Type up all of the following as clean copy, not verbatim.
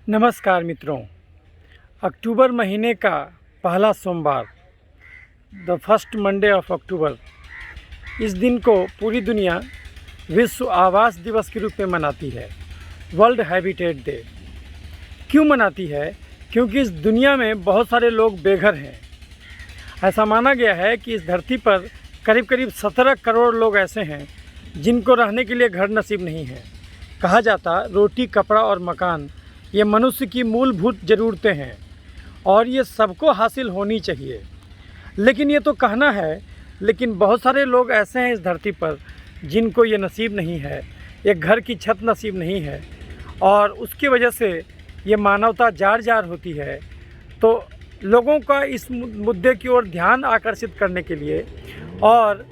नमस्कार मित्रों। अक्टूबर महीने का पहला सोमवार, the first Monday of October, इस दिन को पूरी दुनिया विश्व आवास दिवस के रूप में मनाती है, वर्ल्ड हैबिटेट डे। क्यों मनाती है? क्योंकि इस दुनिया में बहुत सारे लोग बेघर हैं। ऐसा माना गया है कि इस धरती पर करीब करीब 17 करोड़ लोग ऐसे हैं जिनको रहने के लिए घर नसीब नहीं है। कहा जाता रोटी, कपड़ा और मकान ये मनुष्य की मूलभूत ज़रूरतें हैं और ये सबको हासिल होनी चाहिए। लेकिन ये तो कहना है, लेकिन बहुत सारे लोग ऐसे हैं इस धरती पर जिनको ये नसीब नहीं है, एक घर की छत नसीब नहीं है और उसकी वजह से ये मानवता जार जार होती है। तो लोगों का इस मुद्दे की ओर ध्यान आकर्षित करने के लिए और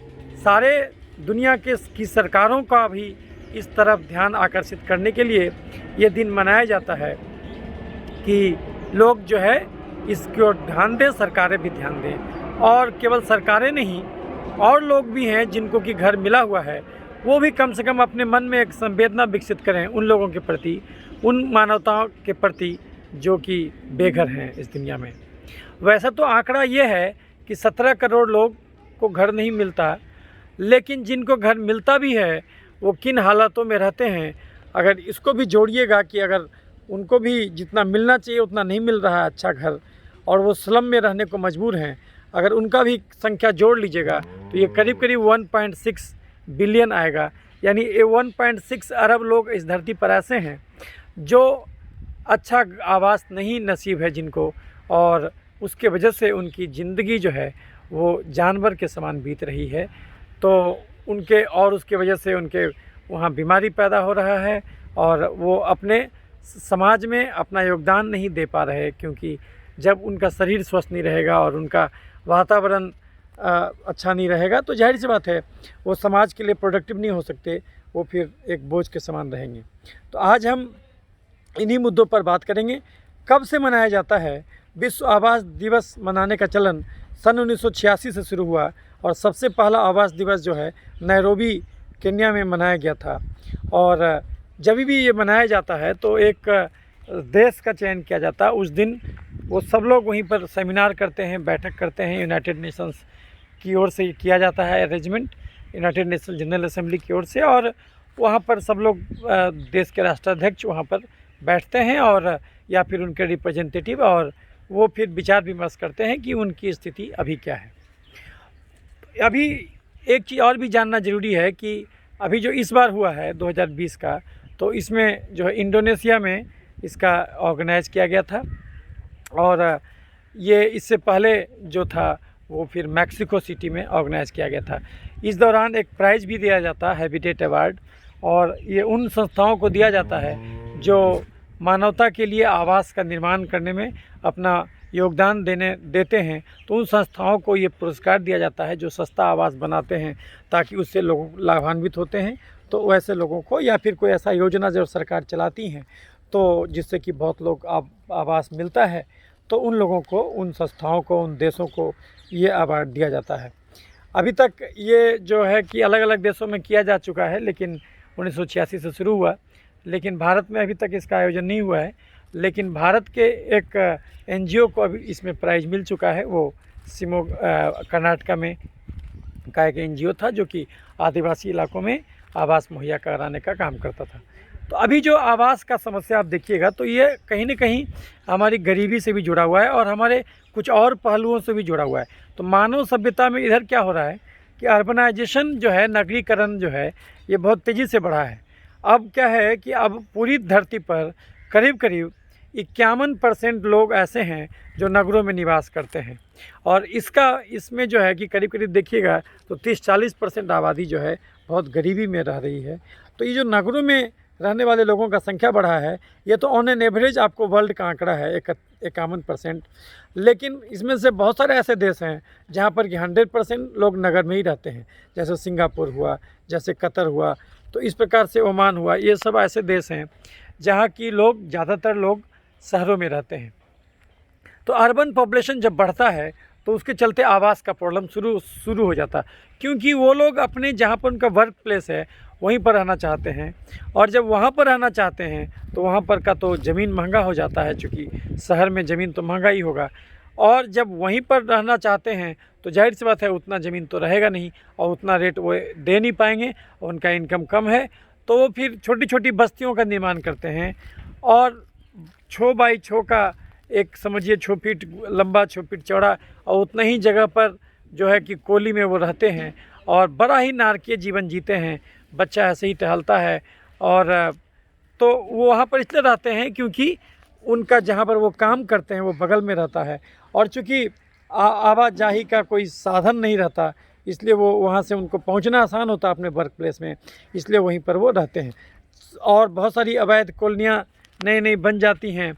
सारे दुनिया की सरकारों का भी इस तरफ ध्यान आकर्षित करने के लिए ये दिन मनाया जाता है कि लोग जो है इसकी ओर ध्यान दें, सरकारें भी ध्यान दें। और केवल सरकारें नहीं, और लोग भी हैं जिनको कि घर मिला हुआ है, वो भी कम से कम अपने मन में एक संवेदना विकसित करें उन लोगों के प्रति, उन मानवताओं के प्रति जो कि बेघर हैं इस दुनिया में। वैसा तो आंकड़ा ये है कि 17 करोड़ लोग को घर नहीं मिलता, लेकिन जिनको घर मिलता भी है वो किन हालातों में रहते हैं, अगर इसको भी जोड़िएगा कि अगर उनको भी जितना मिलना चाहिए उतना नहीं मिल रहा है अच्छा घर, और वो स्लम में रहने को मजबूर हैं, अगर उनका भी संख्या जोड़ लीजिएगा तो ये करीब करीब 1.6 बिलियन आएगा। यानी ये 1.6 अरब लोग इस धरती पर ऐसे हैं जो अच्छा आवास नहीं नसीब है जिनको, और उसके वजह से उनकी ज़िंदगी जो है वो जानवर के समान बीत रही है। तो उनके और उसके वजह से उनके वहाँ बीमारी पैदा हो रहा है और वो अपने समाज में अपना योगदान नहीं दे पा रहे, क्योंकि जब उनका शरीर स्वस्थ नहीं रहेगा और उनका वातावरण अच्छा नहीं रहेगा तो जाहिर सी बात है वो समाज के लिए प्रोडक्टिव नहीं हो सकते, वो फिर एक बोझ के समान रहेंगे। तो आज हम इन्हीं मुद्दों पर बात करेंगे। कब से मनाया जाता है? विश्व आवास दिवस मनाने का चलन सन 1986 से शुरू हुआ और सबसे पहला आवास दिवस जो है नैरोबी केन्या में मनाया गया था। और जब भी ये मनाया जाता है तो एक देश का चयन किया जाता है। उस दिन वो सब लोग वहीं पर सेमिनार करते हैं, बैठक करते हैं। यूनाइटेड नेशंस की ओर से किया जाता है arrangement, United nation general assembly की ओर से, और वहाँ पर सब लोग देश के राष्ट्राध्यक्ष वहाँ पर बैठते हैं और या फिर उनके रिप्रेजेंटेटिव, और वो फिर विचार विमर्श करते हैं कि उनकी स्थिति अभी क्या है। अभी एक चीज़ और भी जानना ज़रूरी है कि अभी जो इस बार हुआ है 2020 का, तो इसमें जो है इंडोनेशिया में इसका ऑर्गेनाइज किया गया था, और ये इससे पहले जो था वो फिर मैक्सिको सिटी में ऑर्गेनाइज किया गया था। इस दौरान एक प्राइज़ भी दिया जाता है, हैबिटेट अवार्ड, और ये उन संस्थाओं को दिया जाता है जो मानवता के लिए आवास का निर्माण करने में अपना योगदान देते हैं। तो उन संस्थाओं को ये पुरस्कार दिया जाता है जो सस्ता आवास बनाते हैं ताकि उससे लोग लाभान्वित होते हैं। तो वैसे लोगों को, या फिर कोई ऐसा योजना जो सरकार चलाती हैं तो जिससे कि बहुत लोग आवास मिलता है, तो उन लोगों को, उन संस्थाओं को, उन देशों को ये अवार्ड दिया जाता है। अभी तक ये जो है कि अलग अलग देशों में किया जा चुका है, लेकिन 1986 से शुरू हुआ, लेकिन भारत में अभी तक इसका आयोजन नहीं हुआ है। लेकिन भारत के एक एनजीओ को अभी इसमें प्राइज़ मिल चुका है। वो कर्नाटका में का एक एनजीओ था जो कि आदिवासी इलाकों में आवास मुहैया कराने का काम करता था। तो अभी जो आवास का समस्या आप देखिएगा तो ये कहीं ना कहीं हमारी गरीबी से भी जुड़ा हुआ है और हमारे कुछ और पहलुओं से भी जुड़ा हुआ है। तो मानव सभ्यता में इधर क्या हो रहा है कि अर्बनाइजेशन जो है, नगरीकरण जो है, ये बहुत तेज़ी से बढ़ा है। अब क्या है कि अब पूरी धरती पर करीब करीब 51% लोग ऐसे हैं जो नगरों में निवास करते हैं, और इसमें जो है कि करीब करीब देखिएगा तो 30-40% आबादी जो है बहुत गरीबी में रह रही है। तो ये जो नगरों में रहने वाले लोगों का संख्या बढ़ा है, ये तो ऑन एन एवरेज आपको वर्ल्ड का आंकड़ा है 51%। लेकिन इसमें से बहुत सारे ऐसे देश हैं जहाँ पर कि 100% लोग नगर में ही रहते हैं, जैसे सिंगापुर हुआ, जैसे कतर हुआ, तो इस प्रकार से ओमान हुआ। ये सब ऐसे देश हैं जहाँ की लोग, ज़्यादातर लोग शहरों में रहते हैं। तो अर्बन पॉपुलेशन जब बढ़ता है तो उसके चलते आवास का प्रॉब्लम शुरू हो जाता है, क्योंकि वो लोग अपने जहाँ पर उनका वर्क प्लेस है वहीं पर रहना चाहते हैं। और जब वहाँ पर रहना चाहते हैं तो वहाँ पर का तो ज़मीन महंगा हो जाता है, चूँकि शहर में ज़मीन तो महंगा ही होगा। और जब वहीं पर रहना चाहते हैं तो जाहिर सी बात है उतना ज़मीन तो रहेगा नहीं और उतना रेट वो दे नहीं पाएंगे, और उनका इनकम कम है, तो वो फिर छोटी छोटी बस्तियों का निर्माण करते हैं। और 6 बाई 6 का एक समझिए 6 फीट लंबा 6 फीट चौड़ा, और उतना ही जगह पर जो है कि कोली में वो रहते हैं और बड़ा ही नारकीय जीवन जीते हैं। बच्चा ऐसे ही टहलता है। और तो वो वहाँ पर इसलिए रहते हैं क्योंकि उनका जहाँ पर वो काम करते हैं वो बगल में रहता है, और चूँकि आवाजाही का कोई साधन नहीं रहता, इसलिए वो वहाँ से उनको पहुँचना आसान होता है अपने वर्क प्लेस में, इसलिए वहीं पर वो रहते हैं। और बहुत सारी अवैध कॉलोनियाँ नई नई बन जाती हैं,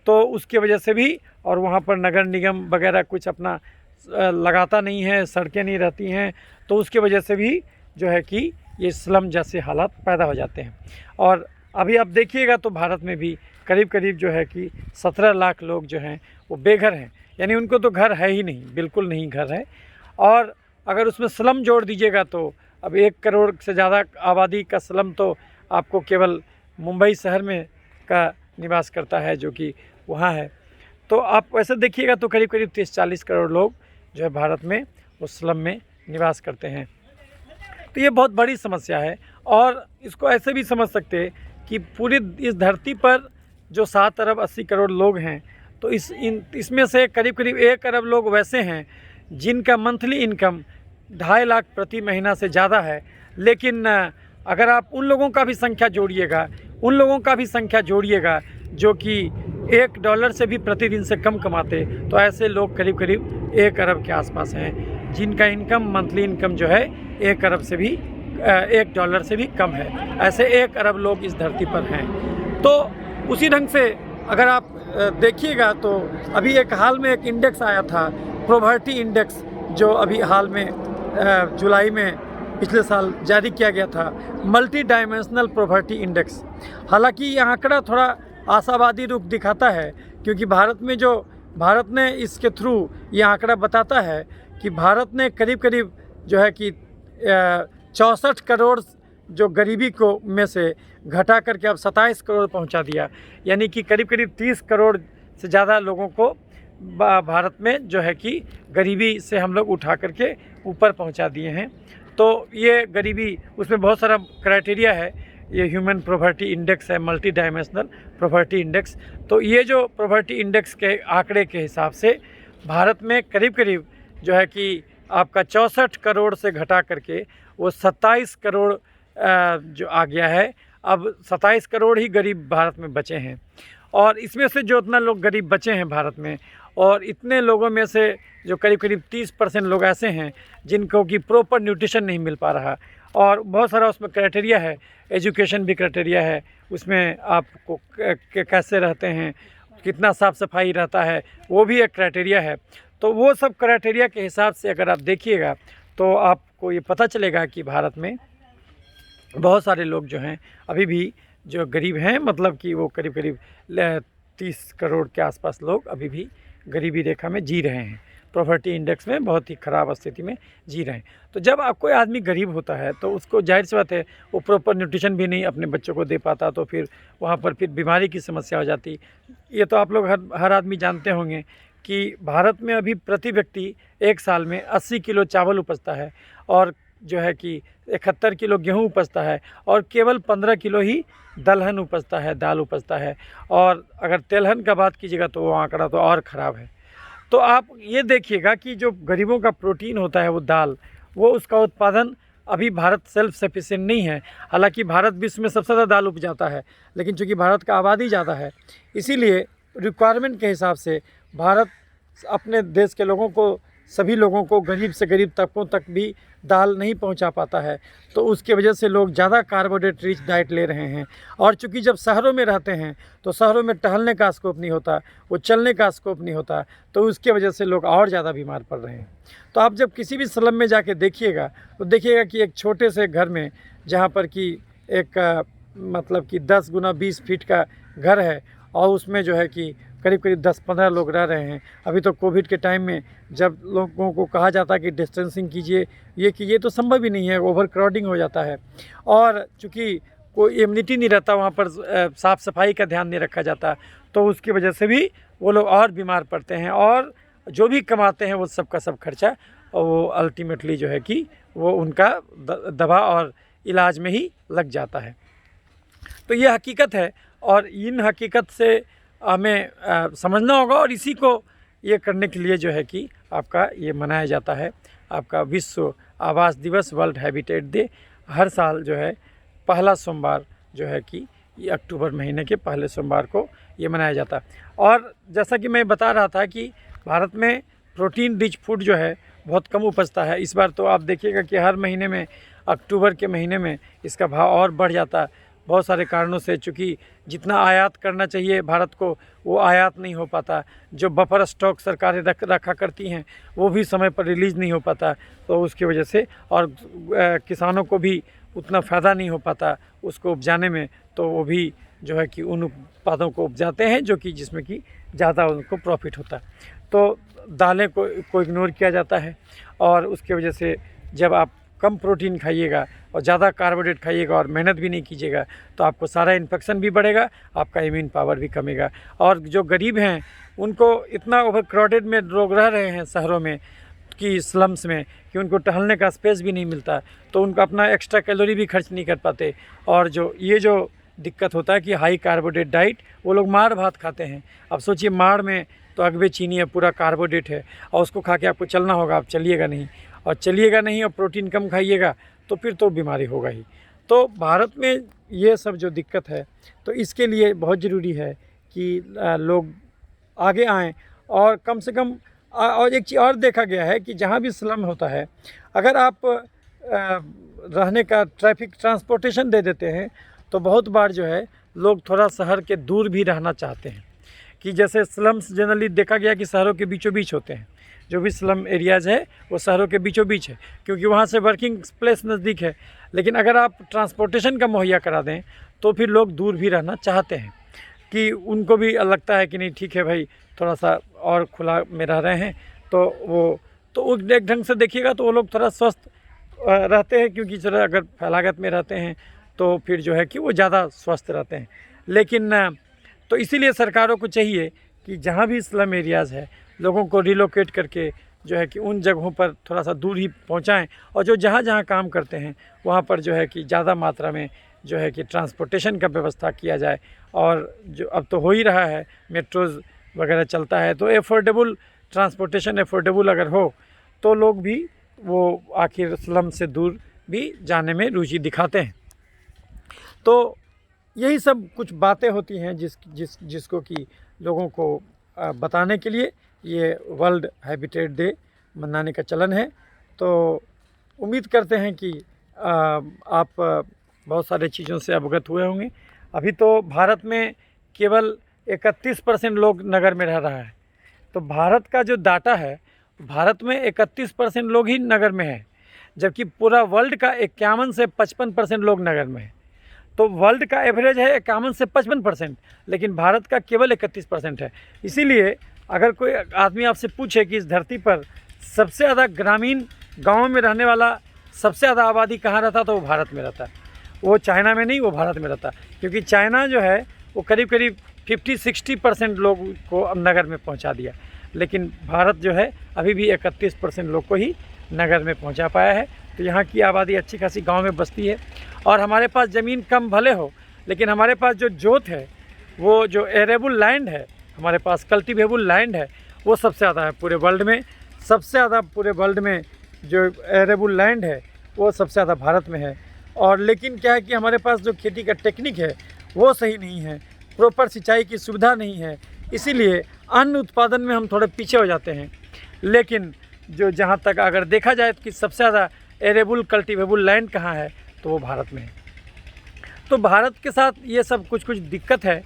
तो उसकी वजह से भी, और वहाँ पर नगर निगम वगैरह कुछ अपना लगाता नहीं है, सड़कें नहीं रहती हैं, तो उसकी वजह से भी जो है कि ये स्लम जैसे हालात पैदा हो जाते हैं। और अभी आप देखिएगा तो भारत में भी करीब करीब जो है कि 17 लाख लोग जो हैं वो बेघर हैं, यानी उनको तो घर है ही नहीं, बिल्कुल नहीं घर है। और अगर उसमें स्लम जोड़ दीजिएगा तो अब 1 करोड़ से ज़्यादा आबादी का स्लम तो आपको केवल मुंबई शहर में का निवास करता है, जो कि वहाँ है। तो आप वैसे देखिएगा तो करीब करीब 30-40 करोड़ लोग जो है भारत में उस स्लम में निवास करते हैं। तो ये बहुत बड़ी समस्या है। और इसको ऐसे भी समझ सकते हैं कि पूरी इस धरती पर जो 7 अरब 80 करोड़ लोग हैं, तो इसमें से करीब करीब 1 अरब लोग वैसे हैं जिनका मंथली इनकम 2.5 लाख प्रति महीना से ज़्यादा है। लेकिन अगर आप उन लोगों का भी संख्या जोड़िएगा जो कि $1 से भी प्रतिदिन से कम कमाते, तो ऐसे लोग करीब करीब 1 अरब के आसपास हैं जिनका इनकम मंथली इनकम जो है $1 से भी कम है। ऐसे 1 अरब लोग इस धरती पर हैं। तो उसी ढंग से अगर आप देखिएगा तो अभी एक हाल में एक इंडेक्स आया था, पॉवर्टी इंडेक्स, जो अभी हाल में जुलाई में पिछले साल जारी किया गया था, मल्टी डायमेंशनल पॉवर्टी इंडेक्स। हालांकि ये आंकड़ा थोड़ा आशावादी रुख दिखाता है, क्योंकि भारत ने इसके थ्रू ये आंकड़ा बताता है कि भारत ने करीब करीब जो है कि 64 करोड़ जो गरीबी को में से घटा करके अब 27 करोड़ पहुंचा दिया, यानी कि करीब करीब 30 करोड़ से ज़्यादा लोगों को भारत में जो है कि गरीबी से हम लोग उठा करके ऊपर पहुंचा दिए हैं। तो ये गरीबी, उसमें बहुत सारा क्राइटेरिया है, ये ह्यूमन पॉवर्टी इंडेक्स है, मल्टी डायमेंशनल पॉवर्टी इंडेक्स। तो ये जो पॉवर्टी इंडेक्स के आंकड़े के हिसाब से भारत में करीब करीब जो है कि आपका 64 करोड़ से घटा करके वो 27 करोड़ जो आ गया है। अब 27 करोड़ ही गरीब भारत में बचे हैं। और इसमें से जो इतना लोग गरीब बचे हैं भारत में, और इतने लोगों में से जो करीब करीब 30% लोग ऐसे हैं जिनको कि प्रॉपर न्यूट्रिशन नहीं मिल पा रहा। और बहुत सारा उसमें क्राइटेरिया है, एजुकेशन भी क्राइटेरिया है, उसमें आपको कैसे रहते हैं, कितना साफ़ सफाई रहता है, वो भी एक क्राइटेरिया है। तो वो सब क्राइटेरिया के हिसाब से अगर आप देखिएगा तो आपको ये पता चलेगा कि भारत में बहुत सारे लोग जो हैं अभी भी जो गरीब हैं, मतलब कि वो करीब करीब 30 करोड़ के आसपास लोग अभी भी गरीबी रेखा में जी रहे हैं, पॉवर्टी इंडेक्स में बहुत ही ख़राब स्थिति में जी रहे हैं। तो जब आप कोई आदमी गरीब होता है तो उसको जाहिर सी बात है वो प्रॉपर न्यूट्रिशन भी नहीं अपने बच्चों को दे पाता, तो फिर वहाँ पर फिर बीमारी की समस्या हो जाती। ये तो आप लोग हर आदमी जानते होंगे कि भारत में अभी प्रति व्यक्ति एक साल में 80 किलो चावल उपजता है, और जो है कि 71 किलो गेहूँ उपजता है, और केवल 15 किलो ही दलहन उपजता है, दाल उपजता है। और अगर तेलहन का बात कीजिएगा तो वो आंकड़ा तो और ख़राब है। तो आप ये देखिएगा कि जो गरीबों का प्रोटीन होता है वो दाल, वो उसका उत्पादन अभी भारत सेल्फ सफिशिएंट नहीं है। हालांकि भारत विश्व में सबसे ज़्यादा दाल उपजाता है, लेकिन चूँकि भारत का आबादी ज़्यादा है, इसीलिए रिक्वायरमेंट के हिसाब से भारत अपने देश के लोगों को, सभी लोगों को, गरीब से गरीब तबकों तक भी दाल नहीं पहुंचा पाता है। तो उसके वजह से लोग ज़्यादा कार्बोहाइड्रेट रिच डाइट ले रहे हैं। और चूंकि जब शहरों में रहते हैं तो शहरों में टहलने का स्कोप नहीं होता, वो चलने का स्कोप नहीं होता, तो उसके वजह से लोग और ज़्यादा बीमार पड़ रहे हैं। तो आप जब किसी भी स्लम में जाके देखिएगा तो देखिएगा कि एक छोटे से घर में, जहाँ पर कि एक मतलब कि 10 गुना 20 फीट का घर है, और उसमें जो है कि करीब करीब 10-15 लोग रह रहे हैं। अभी तो कोविड के टाइम में जब लोगों को कहा जाता है कि डिस्टेंसिंग कीजिए, ये कीजिए, तो संभव ही नहीं है, ओवर क्राउडिंग हो जाता है। और चूँकि कोई इम्यूनिटी नहीं रहता वहाँ पर, साफ़ सफाई का ध्यान नहीं रखा जाता, तो उसकी वजह से भी वो लोग और बीमार पड़ते हैं, और जो भी कमाते हैं वो सब का सब खर्चा वो अल्टीमेटली जो है कि वो उनका दवा और इलाज में ही लग जाता है। तो ये हकीकत है, और इन हकीकत से हमें समझना होगा, और इसी को ये करने के लिए जो है कि आपका ये मनाया जाता है, आपका विश्व आवास दिवस, वर्ल्ड हैबिटेट डे। हर साल जो है पहला सोमवार जो है कि ये अक्टूबर महीने के पहले सोमवार को ये मनाया जाता है। और जैसा कि मैं बता रहा था कि भारत में प्रोटीन रिच फूड जो है बहुत कम उपजता है। इस बार तो आप देखिएगा कि हर महीने में, अक्टूबर के महीने में इसका भाव और बढ़ जाता है, बहुत सारे कारणों से। चूँकि जितना आयात करना चाहिए भारत को, वो आयात नहीं हो पाता। जो बफर स्टॉक सरकारें रखा करती हैं वो भी समय पर रिलीज़ नहीं हो पाता, तो उसकी वजह से, और किसानों को भी उतना फ़ायदा नहीं हो पाता उसको उपजाने में, तो वो भी जो है कि उन उत्पादों को उपजाते हैं जो कि जिसमें कि ज़्यादा उनको प्रॉफिट होता है। तो दालें को इग्नोर किया जाता है, और उसकी वजह से जब आप कम प्रोटीन खाइएगा और ज़्यादा कार्बोहाइड्रेट खाइएगा और मेहनत भी नहीं कीजिएगा, तो आपको सारा इन्फेक्शन भी बढ़ेगा, आपका इम्यून पावर भी कमेगा। और जो गरीब हैं उनको इतना ओवर क्राउडेड में लोग रह रहे हैं शहरों में कि स्लम्स में, कि उनको टहलने का स्पेस भी नहीं मिलता, तो उनका अपना एक्स्ट्रा कैलोरी भी खर्च नहीं कर पाते। और जो दिक्कत होता है कि हाई कार्बोहाइड्रेट डाइट, वो लोग माड़ भात खाते हैं। अब सोचिए, माड़ में तो अगबे चीनी है, पूरा कार्बोहाइड्रेट है, और उसको खा के आपको चलना होगा, आप चलिएगा नहीं, और प्रोटीन कम खाइएगा तो फिर तो बीमारी होगा ही। तो भारत में ये सब जो दिक्कत है, तो इसके लिए बहुत ज़रूरी है कि लोग आगे आएँ, और कम से कम और एक चीज़ और देखा गया है कि जहाँ भी स्लम होता है, अगर आप रहने का ट्रांसपोर्टेशन दे देते हैं, तो बहुत बार जो है लोग थोड़ा शहर के दूर भी रहना चाहते हैं। कि जैसे स्लम्स जनरली देखा गया कि शहरों के बीचों बीच होते हैं, जो भी स्लम एरियाज़ है वो शहरों के बीचों बीच है, क्योंकि वहाँ से वर्किंग प्लेस नज़दीक है। लेकिन अगर आप ट्रांसपोर्टेशन का मुहैया करा दें, तो फिर लोग दूर भी रहना चाहते हैं, कि उनको भी लगता है कि नहीं, ठीक है भाई, थोड़ा सा और खुला में रह रहे हैं, तो एक ढंग से देखिएगा तो वो लोग थोड़ा स्वस्थ रहते हैं, क्योंकि जरा अगर फैलागत में रहते हैं तो फिर जो है कि वो ज़्यादा स्वस्थ रहते हैं। लेकिन तो इसीलिए सरकारों को चाहिए कि जहाँ भी स्लम एरियाज़ है, लोगों को रिलोकेट करके जो है कि उन जगहों पर थोड़ा सा दूर ही पहुँचाएँ, और जो जहाँ जहाँ काम करते हैं वहाँ पर जो है कि ज़्यादा मात्रा में जो है कि ट्रांसपोर्टेशन का व्यवस्था किया जाए। और जो अब तो हो ही रहा है, मेट्रोज़ वगैरह चलता है, तो एफोर्डेबल ट्रांसपोर्टेशन एफोर्डेबल अगर हो, तो लोग भी वो आखिर स्लम से दूर भी जाने में रुचि दिखाते हैं। तो यही सब कुछ बातें होती हैं जिसको कि लोगों को बताने के लिए ये वर्ल्ड हैबिटेट डे मनाने का चलन है। तो उम्मीद करते हैं कि आप बहुत सारे चीज़ों से अवगत हुए होंगे। अभी तो भारत में केवल 31% लोग नगर में रह रहा है। तो भारत का जो डाटा है, भारत में 31% लोग ही नगर में हैं, जबकि पूरा वर्ल्ड का 51 से 55% लोग नगर में हैं। तो वर्ल्ड का एवरेज है 51 से 55%, लेकिन भारत का केवल 31% है। इसीलिए अगर कोई आदमी आपसे पूछे कि इस धरती पर सबसे ज़्यादा ग्रामीण गाँव में रहने वाला सबसे ज़्यादा आबादी कहाँ रहता, तो वो भारत में रहता है। वो चाइना में नहीं, वो भारत में रहता, क्योंकि चाइना जो है वो करीब करीब 50-60% लोग को नगर में पहुंचा दिया, लेकिन भारत जो है अभी भी 31% लोग को ही नगर में पहुंचा पाया है। तो यहाँ की आबादी अच्छी खासी गांव में बसती है, और हमारे पास ज़मीन कम भले हो, लेकिन हमारे पास जो जोत है, वो जो एरेबल लैंड है, हमारे पास कल्टिवेबल लैंड है, वो सबसे ज़्यादा है पूरे वर्ल्ड में। सबसे ज़्यादा पूरे वर्ल्ड में जो एरेबल लैंड है वो सबसे ज़्यादा भारत में है। और लेकिन क्या है कि हमारे पास जो खेती का टेक्निक है वो सही नहीं है, प्रॉपर सिंचाई की सुविधा नहीं है, इसीलिए अन्न उत्पादन में हम थोड़े पीछे हो जाते हैं। लेकिन जो जहाँ तक अगर देखा जाए कि सबसे ज़्यादा एरेबल कल्टिवेबल लैंड कहाँ है, तो वो भारत में है। तो भारत के साथ ये सब कुछ दिक्कत है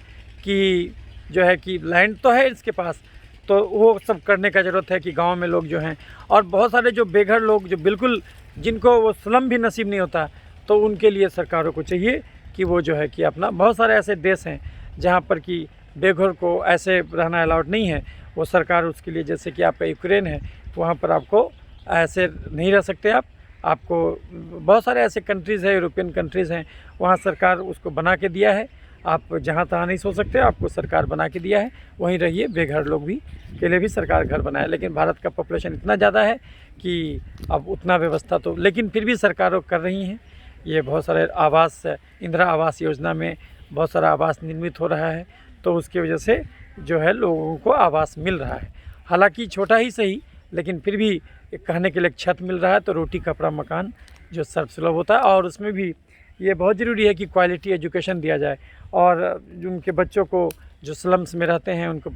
कि जो है कि लैंड तो है इसके पास, तो वो सब करने का ज़रूरत है कि गांव में लोग जो हैं, और बहुत सारे जो बेघर लोग जो बिल्कुल जिनको वो स्लम भी नसीब नहीं होता, तो उनके लिए सरकारों को चाहिए कि वो जो है कि अपना, बहुत सारे ऐसे देश हैं जहाँ पर कि बेघर को ऐसे रहना अलाउड नहीं है। वो सरकार उसके लिए, जैसे कि आपका यूक्रेन है, वहाँ पर आपको ऐसे नहीं रह सकते आपको बहुत सारे ऐसे कंट्रीज़ हैं, यूरोपियन कंट्रीज़ हैं, वहाँ सरकार उसको बना के दिया है। आप जहाँ तहाँ नहीं सो सकते, आपको सरकार बना के दिया है, वहीं रहिए। बेघर लोग भी के लिए भी सरकार घर बनाया। लेकिन भारत का पॉपुलेशन इतना ज़्यादा है कि अब उतना व्यवस्था तो, लेकिन फिर भी सरकारों कर रही हैं। ये बहुत सारे आवास, इंदिरा आवास योजना में बहुत सारा आवास निर्मित हो रहा है, तो उसकी वजह से जो है लोगों को आवास मिल रहा है। हालांकि छोटा ही सही, लेकिन फिर भी एक कहने के लिए छत मिल रहा है, तो रोटी कपड़ा मकान जो सर्वसुलभ होता है। और उसमें भी ये बहुत ज़रूरी है कि क्वालिटी एजुकेशन दिया जाए, और जो उनके बच्चों को जो स्लम्स में रहते हैं उनको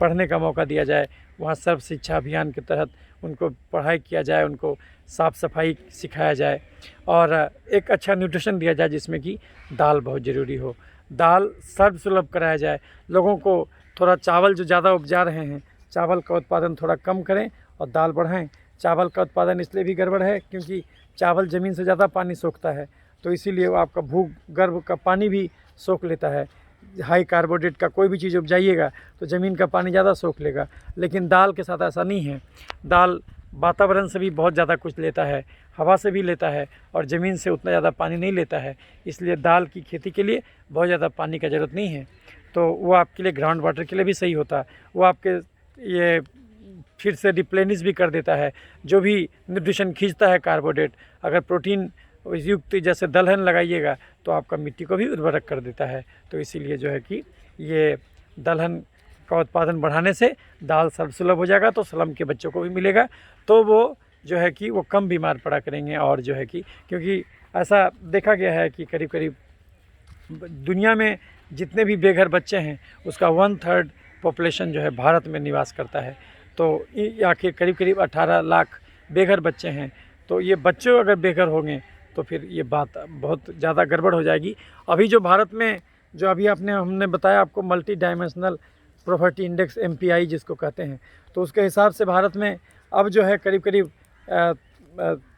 पढ़ने का मौका दिया जाए। वहाँ सर्व शिक्षा अभियान के तहत उनको पढ़ाई किया जाए, उनको साफ़ सफाई सिखाया जाए, और एक अच्छा न्यूट्रिशन दिया जाए, जिसमें कि दाल बहुत ज़रूरी हो। दाल सर्वसुलभ कराया जाए। लोगों को थोड़ा चावल जो ज़्यादा उपजा रहे हैं, चावल का उत्पादन थोड़ा कम करें और दाल बढ़ाएं। चावल का उत्पादन इसलिए भी गड़बड़ है क्योंकि चावल ज़मीन से ज़्यादा पानी सोखता है, तो इसीलिए वो आपका भूगर्भ का पानी भी सोख लेता है। हाई कार्बोहाइड्रेट का कोई भी चीज़ उपजाइएगा तो ज़मीन का पानी ज़्यादा सोख लेगा। लेकिन दाल के साथ ऐसा नहीं है। दाल वातावरण से भी बहुत ज़्यादा कुछ लेता है, हवा से भी लेता है, और ज़मीन से उतना ज़्यादा पानी नहीं लेता है। इसलिए दाल की खेती के लिए बहुत ज़्यादा पानी का ज़रूरत नहीं है, तो वो आपके लिए ग्राउंड वाटर के लिए भी सही होता है। वो आपके ये फिर से रिप्लेनिश भी कर देता है, जो भी न्यूट्रिशन खींचता है कार्बोहाइड्रेट। अगर प्रोटीन युक्त जैसे दलहन लगाइएगा तो आपका मिट्टी को भी उर्वरक कर देता है। तो इसीलिए जो है कि ये दलहन का उत्पादन बढ़ाने से दाल सर्वसुलभ हो जाएगा, तो स्लम के बच्चों को भी मिलेगा, तो वो जो है कि वो कम बीमार पड़ा करेंगे। और जो है कि क्योंकि ऐसा देखा गया है कि करीब करीब दुनिया में जितने भी बेघर बच्चे हैं उसका 1/3 पॉपुलेशन जो है भारत में निवास करता है। तो यहाँ के करीब करीब 18 लाख बेघर बच्चे हैं। तो ये बच्चे अगर बेघर होंगे तो फिर ये बात बहुत ज़्यादा गड़बड़ हो जाएगी। अभी जो भारत में जो अभी हमने बताया आपको, multi dimensional property index MPI जिसको कहते हैं, तो उसके हिसाब से भारत में अब जो है करीब करीब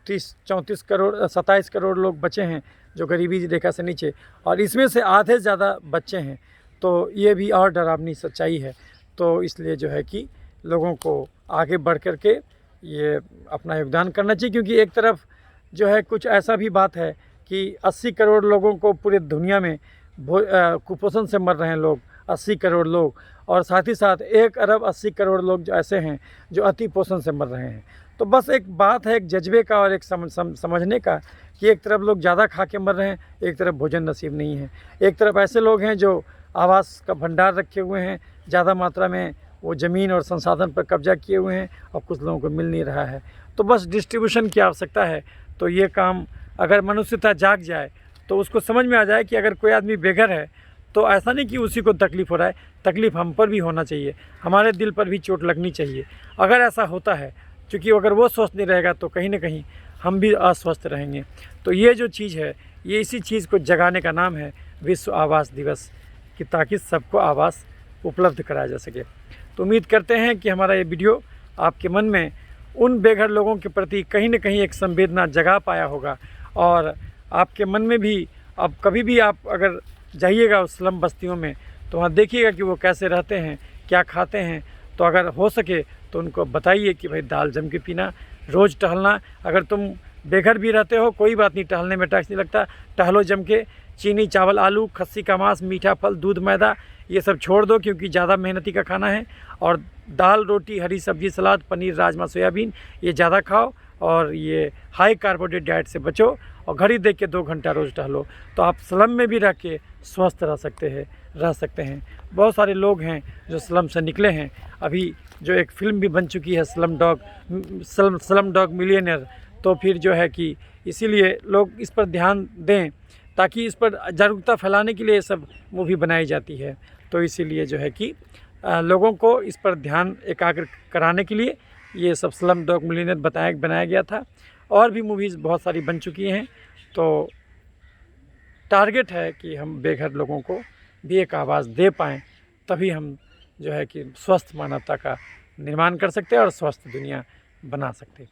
30-34 करोड़ 27 करोड़ लोग बचे हैं जो गरीबी रेखा से नीचे, और इसमें से आधे से ज़्यादा बच्चे हैं। तो ये भी और डरावनी सच्चाई है। तो इसलिए जो है कि लोगों को आगे बढ़ कर के ये अपना योगदान करना चाहिए, क्योंकि एक तरफ जो है कुछ ऐसा भी बात है कि 80 करोड़ लोगों को पूरे दुनिया में कुपोषण से मर रहे हैं लोग, 80 करोड़ लोग, और साथ ही साथ 1 अरब 80 करोड़ लोग जो ऐसे हैं जो अति पोषण से मर रहे हैं। तो बस एक बात है, एक जज्बे का और एक समझने का कि एक तरफ लोग ज़्यादा खा के मर रहे हैं, एक तरफ भोजन नसीब नहीं है। एक तरफ ऐसे लोग हैं जो आवास का भंडार रखे हुए हैं, ज़्यादा मात्रा में वो ज़मीन और संसाधन पर कब्जा किए हुए हैं, और कुछ लोगों को मिल नहीं रहा है। तो बस डिस्ट्रीब्यूशन की आवश्यकता है। तो ये काम अगर मनुष्यता जाग जाए तो उसको समझ में आ जाए कि अगर कोई आदमी बेघर है तो ऐसा नहीं कि उसी को तकलीफ़ हो रहा है, तकलीफ़ हम पर भी होना चाहिए, हमारे दिल पर भी चोट लगनी चाहिए। अगर ऐसा होता है, क्योंकि अगर वो स्वस्थ नहीं रहेगा तो कहीं ना कहीं हम भी अस्वस्थ रहेंगे। तो ये जो चीज़ है, ये इसी चीज़ को जगाने का नाम है विश्व आवास दिवस, कि ताकि सबको आवास उपलब्ध कराया जा सके। तो उम्मीद करते हैं कि हमारा ये वीडियो आपके मन में उन बेघर लोगों के प्रति कहीं ना कहीं एक संवेदना जगा पाया होगा, और आपके मन में भी अब कभी भी आप अगर जाइएगा उस स्लम बस्तियों में तो वहाँ देखिएगा कि वो कैसे रहते हैं, क्या खाते हैं। तो अगर हो सके तो उनको बताइए कि भाई दाल जम के पीना, रोज़ टहलना। अगर तुम बेघर भी रहते हो कोई बात नहीं, टहलने में टैक्स नहीं लगता, टहलो जम के। चीनी चावल आलू खस्सी का मांस मीठा फल दूध मैदा ये सब छोड़ दो, क्योंकि ज़्यादा मेहनती का खाना है। और दाल रोटी हरी सब्जी सलाद पनीर राजमा सोयाबीन ये ज़्यादा खाओ, और ये हाई कार्बोहाइड्रेट डाइट से बचो, और घड़ी देख के 2 घंटा रोज़ टहलो। तो आप स्लम में भी रह के स्वस्थ रह सकते हैं। बहुत सारे लोग हैं जो स्लम से निकले हैं। अभी जो एक फ़िल्म भी बन चुकी है स्लम डॉग मिलियनेयर। तो फिर जो है कि इसीलिए लोग इस पर ध्यान दें, ताकि इस पर जागरूकता फैलाने के लिए ये सब मूवी बनाई जाती है। तो इसीलिए जो है कि लोगों को इस पर ध्यान एकाग्र कराने के लिए ये सब स्लम डॉग मिलियनेयर बनाया गया था। और भी मूवीज़ बहुत सारी बन चुकी हैं। तो टारगेट है कि हम बेघर लोगों को भी एक आवाज़ दे पाएँ, तभी हम जो है कि स्वस्थ मानवता का निर्माण कर सकते हैं और स्वस्थ दुनिया बना सकते हैं।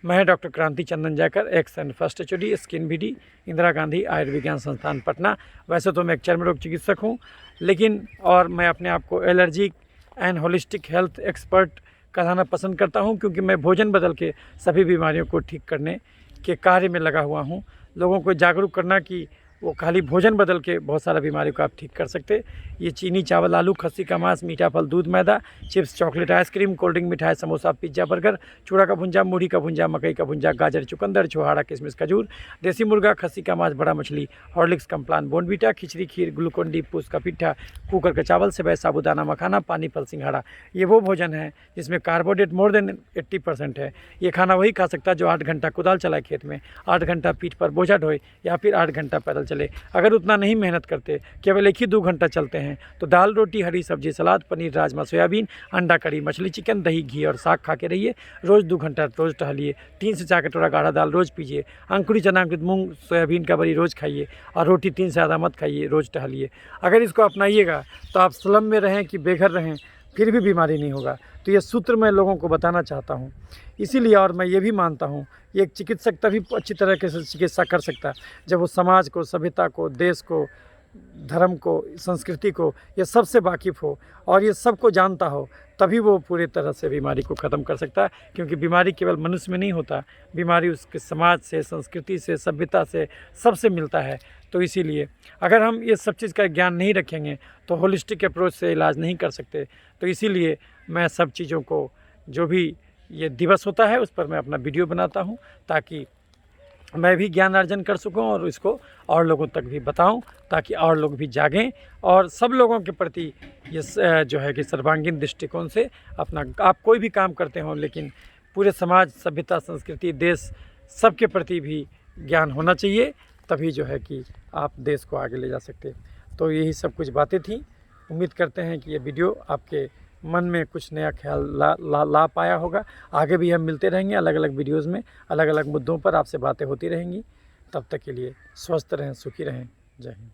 मैं doctor Kranti Chandan Jaykar, ex and first HOD, skin BD, Indira Gandhi आयुर्विज्ञान संस्थान पटना। वैसे तो मैं एक चर्म रोग चिकित्सक हूँ, लेकिन और मैं अपने आप को allergic and holistic health expert कहलाना पसंद करता हूँ, क्योंकि मैं भोजन बदल के सभी बीमारियों को ठीक करने के कार्य में लगा हुआ हूँ। लोगों को जागरूक करना कि वो खाली भोजन बदल के बहुत सारा बीमारी को आप ठीक कर सकते। ये चीनी, चावल, आलू, खस्सी का मांस, मीठा फल, दूध, मैदा, chips, chocolate, ice cream, cold drink, मिठाई, समोसा, पिज्जा, बर्गर, चूड़ा का भुंजा, मूढ़ी का भुंजा, मकई का भुंजा, गाजर, चुकंदर, छोहाड़ा, किशमिश, खजूर, देसी मुर्गा, खस्सी का मांस, बड़ा मछली, हॉर्लिक्स, कम्प्लान, बोनवीटा, खिचड़ी, खीर, ग्लूकोन डी, पूस का पिट्ठा, कुकर का चावल, सेवई, साबूदाना, मखाना, पानी फल, सिंघाड़ा। ये वो भोजन है जिसमें कार्बोहाइड्रेट मोर देन 80% है। ये खाना वही खा सकता है जो 8 घंटा कुदाल चलाए खेत में, 8 घंटा पीठ पर बोझा ढोए, या फिर 8 घंटा पैदल चले। अगर उतना नहीं मेहनत करते, केवल 1 ही 2 घंटा चलते हैं, तो दाल, रोटी, हरी सब्जी, सलाद, पनीर, राजमा, सोयाबीन, अंडा करी, मछली, चिकन, दही, घी और साग खा के रहिए। रोज़ 2 घंटा रोज़ टहलिए। 3 से 4 कटोरा गाढ़ा दाल रोज़ पीजिए। अंकुरी चना, अंकुरित मूंग, सोयाबीन का बरी रोज़ खाइए, और रोटी 3 से ज़्यादा मत खाइए, रोज़ टहलिए। अगर इसको अपनाइएगा तो आप स्लम में रहें कि बेघर रहें, फिर भी बीमारी नहीं होगा। तो ये सूत्र मैं लोगों को बताना चाहता हूँ। इसीलिए, और मैं ये भी मानता हूँ, ये एक चिकित्सक तभी अच्छी तरह से चिकित्सा कर सकता है जब वो समाज को, सभ्यता को, देश को, धर्म को, संस्कृति को, ये सबसे वाकिफ़ हो और ये सबको जानता हो, तभी वो पूरी तरह से बीमारी को ख़त्म कर सकता है। क्योंकि बीमारी केवल मनुष्य में नहीं होता, बीमारी उसके समाज से, संस्कृति से, सभ्यता से, सबसे मिलता है। तो इसीलिए अगर हम ये सब चीज़ का ज्ञान नहीं रखेंगे तो होलिस्टिक अप्रोच से इलाज नहीं कर सकते। तो इसीलिए मैं सब चीज़ों को, जो भी ये दिवस होता है उस पर मैं अपना वीडियो बनाता हूँ, ताकि मैं भी ज्ञान अर्जन कर सकूं और इसको और लोगों तक भी बताऊं, ताकि और लोग भी जागें और सब लोगों के प्रति ये जो है कि सर्वांगीण दृष्टिकोण से अपना, आप कोई भी काम करते हों, लेकिन पूरे समाज, सभ्यता, संस्कृति, देश, सबके प्रति भी ज्ञान होना चाहिए। तभी जो है कि आप देश को आगे ले जा सकते। तो यही सब कुछ बातें थी। उम्मीद करते हैं कि ये वीडियो आपके मन में कुछ नया ख्याल ला पाया होगा। आगे भी हम मिलते रहेंगे अलग अलग वीडियोस में, अलग अलग मुद्दों पर आपसे बातें होती रहेंगी। तब तक के लिए स्वस्थ रहें, सुखी रहें। जय हिंद।